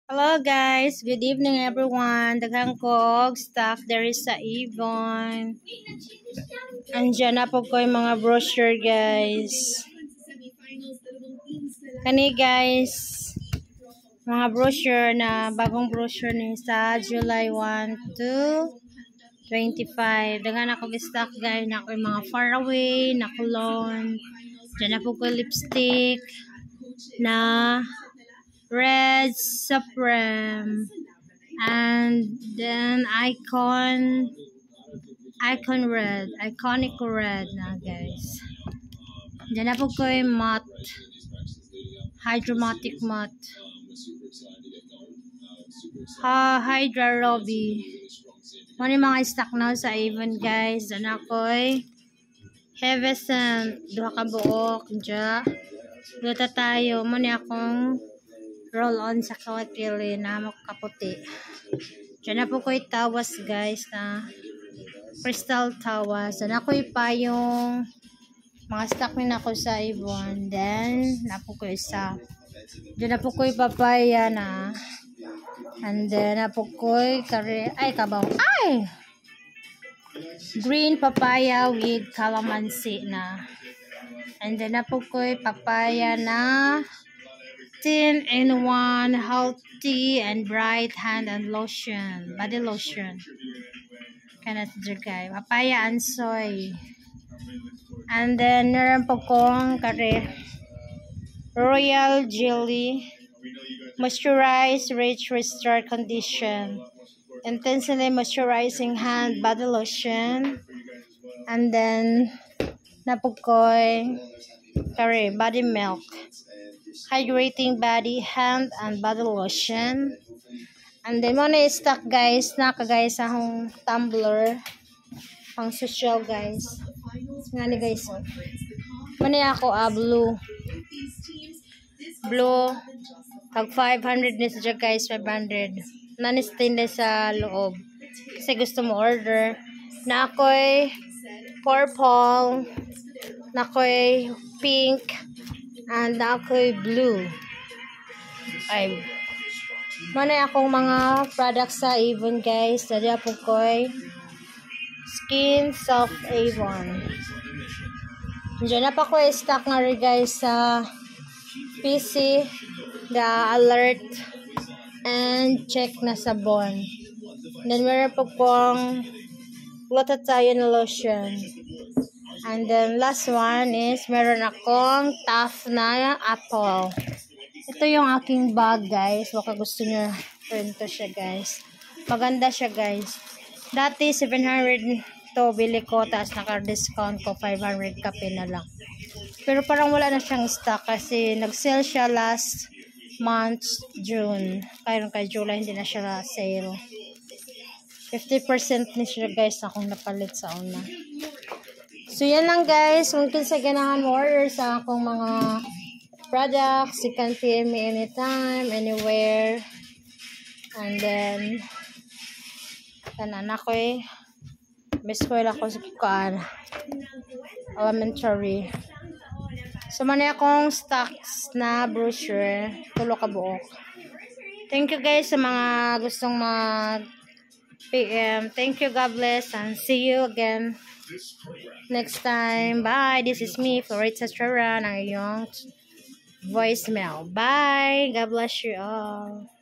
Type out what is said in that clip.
Hello guys, good evening everyone. Daghang kog stock there is sa Avon. Andiyan na po ko yung mga brochure guys. Kani guys, mga brochure na bagong brochure ni sa July 1 to 25. Daghan ako stock guys na ako yung mga faraway, na cologne. Diyan na po ko lipstick na Red Supreme, and then Iconic Red na guys. Diyan na po ko yung matte, Hydromatic matte, Hydra Ruby. Muna mga stock na sa Avon guys. Diyan na ko Heavy Scent, duha ka buok dya. Luta tayo. Muna akong roll on sa kawatili na makaputi. Diyan na po ko tawas guys na crystal tawas. Diyan na ko pa yung mga stock na ako sa Avon. Then na po ko isa. Diyan na po ko papaya na. And then na po ko kabaw. Green papaya with calamansi na. And then na po ko papaya na 10-in-1 healthy and bright hand and lotion, body lotion. Kanat jagay papaya and soy. And then meron po kong royal jelly, moisturize, rich, restore condition, intensely moisturizing hand body lotion. And then napukoy body milk, hydrating body, hand and body lotion. And then muna stock guys na kagaya sa akong tumbler pang social guys nga ni guys muna ako blue pag 500 ni sa guys, 500 nani stainless sa loob kasi gusto mo order na ako'y purple, na ako'y pink, and ako'y blue. Ay, manay akong mga products sa Avon guys. Dali po ko'y Skin Soft Avon. Diyan na pa ko stock nga rin guys sa PC, the alert, and check na sabon. Then meron po kong glutathione lotion. And then last one is meron akong tough na apple. Ito yung aking bag guys. Baka gusto nyo rin to siya guys. Maganda siya guys. Dati 700 to bili ko. Tapos naka-discount ko 500 kape na lang. Pero parang wala na siyang stock. Kasi nag-sale siya last month June. Kaya kay July hindi na siya sale. 50% ni siya guys. Akong napalit sa una. So, yan lang guys. Mungkin sa ganahan mo order sa akong mga products. You can PM me anytime, anywhere. And then, tanan ako Miss ko ako sa kukaan. Elementary. So, manay akong stocks na brochure. Tulo ka buok. Thank you guys sa mga gustong PM. Thank you. God bless. And see you again next time. Bye. This is me, Florita Estrara, ng iyong voicemail. Bye. God bless you all.